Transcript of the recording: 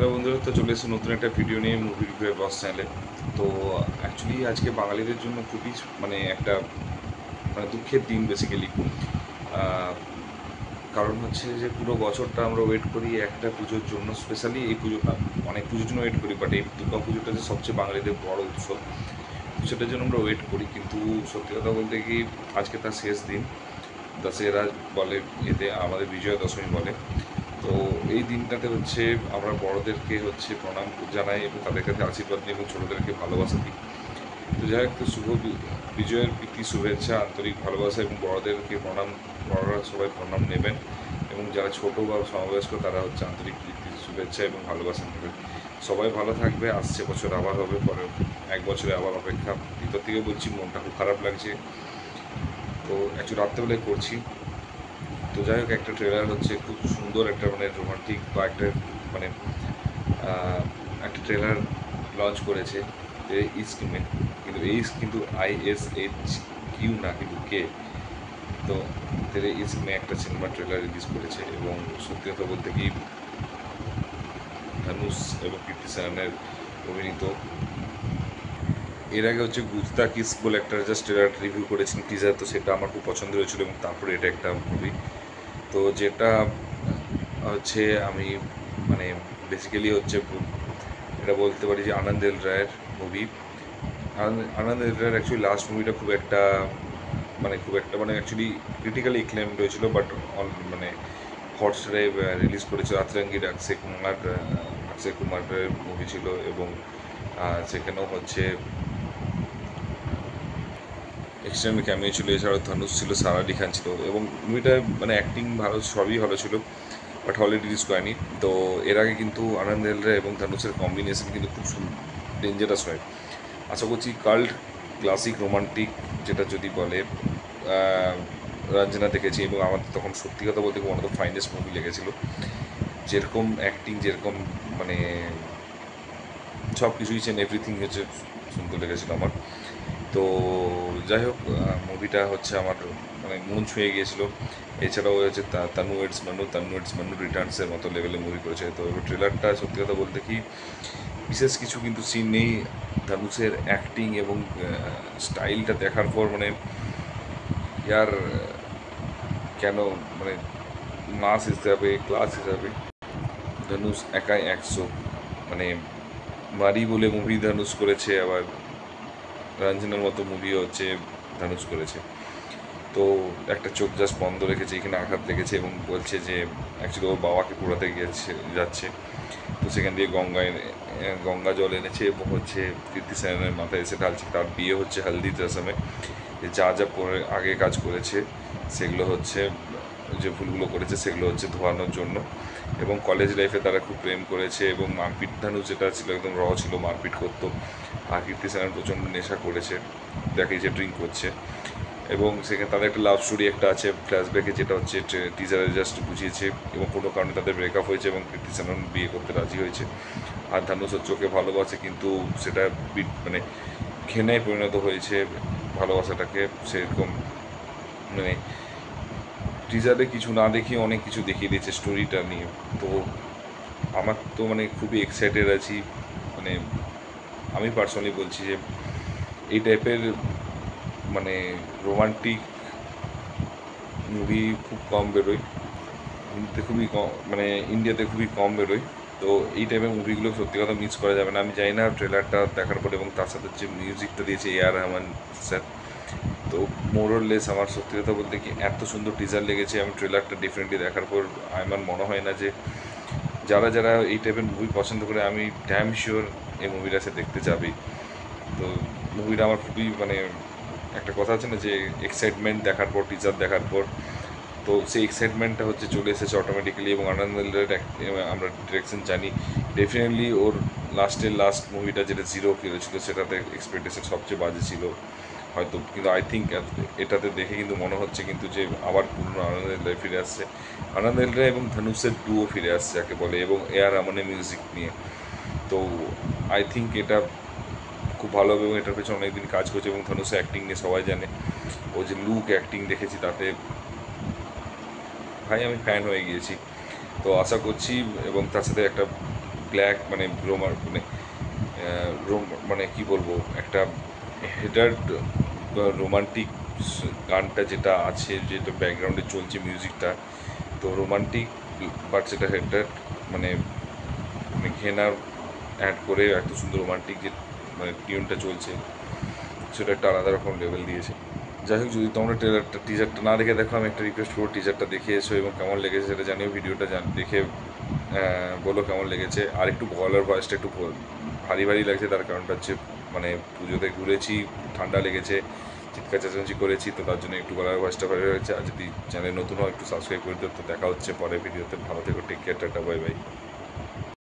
Hello বন্ধুরা, তো চলে এসেছে নতুন একটা ভিডিও নিয়ে মুভি রিভিউ বস চ্যানেলে। তো অ্যাকচুয়ালি আজকে বাঙালিদের জন্য খুবই একটা দুঃখের দিন বেসিক্যালি। কারণ হচ্ছে যে পুরো বছরটা আমরা ওয়েট করি একটা পুজোর জন্য, স্পেশালি এই পুজোটা অনেক পুজোর জন্য ওয়েট করি, বাট এই দুর্গা পুজোটা যে সবচেয়ে বাঙালিদের বড় উৎসব, সেটার জন্য আমরা ওয়েট করি। কিন্তু সত্যি কথা বলতে কি, আজকে তার শেষ দিন। দশেরা বলে, এতে আমাদের বিজয়া দশমী বলে। তো এই দিনটাতে হচ্ছে আমরা বড়দেরকে হচ্ছে প্রণাম জানাই এবং তাদের কাছে আশীর্বাদ নিই এবং ছোটোদেরকে ভালোবাসা দিই। তো যাই হোক, তো বিজয়ের প্রীতি শুভেচ্ছা, আন্তরিক ভালোবাসা এবং বড়দেরকে প্রণাম, বড়রা সবাই প্রণাম নেবেন এবং যারা ছোটো বা সমবয়স্ক তারা হচ্ছে আন্তরিক প্রীতি শুভেচ্ছা এবং ভালোবাসা নেবেন। সবাই ভালো থাকবে, আসছে বছর আবার হবে, পরে এক বছরে আবার অপেক্ষা। ভিতর থেকে বলছি, মনটা খুব খারাপ লাগছে। তো অ্যাকচুয়ালি রাত্রেবেলায় করছি। তো যাই হোক, একটা ট্রেলার হচ্ছে খুব সুন্দর, একটা রোমান্টিক বা মানে একটা ট্রেলার লঞ্চ করেছে ইস্কিমে। কিন্তু কিন্তু ISHQ না, কিন্তু কে। তো তেরে ইস্কিমে একটা সিনেমা ট্রেলার রিলিজ করেছে এবং সত্যি কথা বলতে কি, ধনুষ এবং কীর্তি সেনানের অভিনীত। এর আগে হচ্ছে গুস্তা কিস বলে একটা জাস্ট ট্রেলার রিভিউ করেছেন, টিজার, তো সেটা আমার খুব পছন্দ হয়েছিল এবং তারপরে এটা একটা মুভি। তো যেটা হচ্ছে আমি মানে বেসিক্যালি হচ্ছে এটা বলতে পারি যে আনন্দ এল রায়ের মুভি। আনন্দ এল রায়ের অ্যাকচুয়ালি লাস্ট মুভিটা খুব একটা অ্যাকচুয়ালি ক্রিটিক্যালি এক্লেমড হয়েছিল, বাট মানে হটস্টারে রিলিজ করেছিল। আতরঙ্গীর অক্ষয় কুমারের মুভি ছিল এবং সেখানেও হচ্ছে এক্সটেন্ড ক্যামিও ছিল, এছাড়াও ধনুষ ছিল, সারা আলি খান ছিল এবং মুভিটা অ্যাক্টিং ভালো, সবই ভালো ছিল, বাট হলে রিলিজ করেনি। তো এর আগে কিন্তু আনন্দ এলরা এবং ধনুষের কম্বিনেশন কিন্তু খুব ডেঞ্জারাস হয়। আশা করছি কাল্ট ক্লাসিক রোমান্টিক যেটা যদি বলে, রঞ্জনা দেখেছি এবং আমার তখন সত্যি কথা বলতে one of the finest movie লেগেছিলো। যেরকম অ্যাক্টিং, যেরকম মানে সব কিছুই চেন, এভরিথিং হচ্ছে সুন্দর লেগেছিলো আমার। তো যাই হোক, মুভিটা হচ্ছে আমার মন ছুঁয়ে গিয়েছিলো। এছাড়াও হচ্ছে তানু এডস মানু রিটার্নসের মতো লেভেলে মুভি করেছে। তো ট্রেলারটা সত্যি কথা বলতে কি, বিশেষ কিছু কিন্তু সিন নেই। ধানুষের অ্যাক্টিং এবং স্টাইলটা দেখার পর ইয়ার কেন মানে মাস হিসাবে, ক্লাস হিসাবে ধনুষ একাই 100। মানে মারি বলে মুভি ধনুষ করেছে, আবার রঞ্জনের মতো মুভিও হচ্ছে ধনুষ করেছে। তো একটা চোখ জাস্ট বন্ধ রেখেছে, এখানে আঘাত লেগেছে এবং বলছে যে অ্যাকচুয়ালি ওর বাবাকে পোড়াতে যাচ্ছে। তো সেখান দিয়ে গঙ্গা জল এনেছে এবং হচ্ছে কীর্তি সেনের মাথায় এসে ঢালছে। তার বিয়ে হচ্ছে হলদি রসমে। যা যা করে আগে কাজ করেছে সেগুলো হচ্ছে, যে ভুলগুলো করেছে সেগুলো হচ্ছে ধোয়ানোর জন্য। এবং কলেজ লাইফে তারা খুব প্রেম করেছে এবং মারপিট, ধানু যেটা ছিল একদম ছিল, মারপিট করতো। আর কীর্তি সেনার প্রচণ্ড নেশা করেছে, দেখে যে ড্রিঙ্ক করছে। এবং সেখানে তাদের একটা লাভ স্টোরি একটা আছে ফ্ল্যাশব্যাকে, যেটা হচ্ছে টিজারে জাস্ট বুঝিয়েছে এবং কোনো কারণে তাদের ব্রেকআপ হয়েছে এবং কীর্তি সেনন বিয়ে করতে রাজি হয়েছে। আর ধানুষ চোখে ভালোবাসে, কিন্তু সেটা ঘেনায় পরিণত হয়েছে ভালোবাসাটাকে। সেরকম মানে টিজারে কিছু না দেখিয়ে অনেক কিছু দেখিয়ে দিয়েছে স্টোরিটা নিয়ে। তো আমার তো খুবই এক্সাইটেড আছি। মানে আমি পার্সোনালি বলছি যে এই টাইপের রোমান্টিক মুভি খুব কম বেরোয়, হিন্দিতে খুবই কম, ইন্ডিয়াতে খুবই কম বেরোয়। তো এই টাইপের মুভিগুলো সত্যি কথা মিস করা যাবে না। আমি জানি না ট্রেলারটা দেখার পর এবং তার সাথে যে মিউজিকটা দিয়েছে AR রহমান স্যার, তো মোরলেস আমার সত্যি কথা বলতে কি এত সুন্দর টিজার লেগেছে। আমি ট্রেলারটা ডেফিনেটলি দেখার পর আমার মনে হয় না যে যারা যারা এই টাইপের মুভি পছন্দ করে, আমি ড্যাম শিওর এই মুভিটা সে দেখতে যাবেই। তো মুভিটা আমার খুবই একটা কথা আছে না যে এক্সাইটমেন্ট দেখার পর, টিজার দেখার পর, তো সেই এক্সাইটমেন্টটা হচ্ছে চলে এসেছে অটোমেটিক্যালি। এবং আনন্দের আমরা ডিরেকশন জানি, ডেফিনেটলি ওর লাস্ট মুভিটা যেটা জিরো ছিল সেটাতে এক্সপেকটেশন সবচেয়ে বাজে ছিল হয়তো, কিন্তু আই থিঙ্ক এটাতে দেখে কিন্তু মনে হচ্ছে কিন্তু যে আবার পুরনো আনন্দের ফিরে আসছে। আনন্দ এবং ধনুষের ডুও ফিরে আসছে যাকে বলে, এবং AR রহমানের মিউজিক নিয়ে। তো আই থিঙ্ক এটা খুব ভালো হবে এবং এটার পেছনে অনেকদিন কাজ করছে। এবং ধনুষের অ্যাক্টিং নিয়ে সবাই জানে, ও যে লুক অ্যাক্টিং দেখেছি তাতে ভাই আমি ফ্যান হয়ে গিয়েছি। তো আশা করছি, এবং তার সাথে একটা ব্ল্যাক মানে মানে মানে কি বলবো, একটা হেডার রোমান্টিক গানটা যেটা আছে, যেটা ব্যাকগ্রাউন্ডে চলছে মিউজিকটা, তো রোমান্টিক, বাট সেটা হেডার মানে মানে ঘেনার অ্যাড করে এত সুন্দর রোমান্টিক যে মানে টিউনটা চলছে, সেটা একটা আলাদা রকম লেভেল দিয়েছে। যাই হোক, যদি তোমরা টিজারটা না দেখে দেখো, আমি একটা রিকোয়েস্ট করবো, টিজারটা দেখে এসো এবং কেমন লেগেছে সেটা জানিও। ভিডিওটা দেখে বলো কেমন লেগেছে। আর একটু গলার ভয়েসটা একটু ভারী ভারী লাগছে, তার কারণটা হচ্ছে মানে পুজোতে ঘুরেছি, ঠান্ডা লেগেছে, চিৎকার চেঁচামেচি করেছি, তো তার জন্য একটু গলার ভয়েসটা ভারী হয়েছে। আর যদি চ্যানেল নতুন হয় একটু সাবস্ক্রাইব করে দিও। তো দেখা হচ্ছে পরের ভিডিওতে। ভালো থেকো, take care, tata, bye by.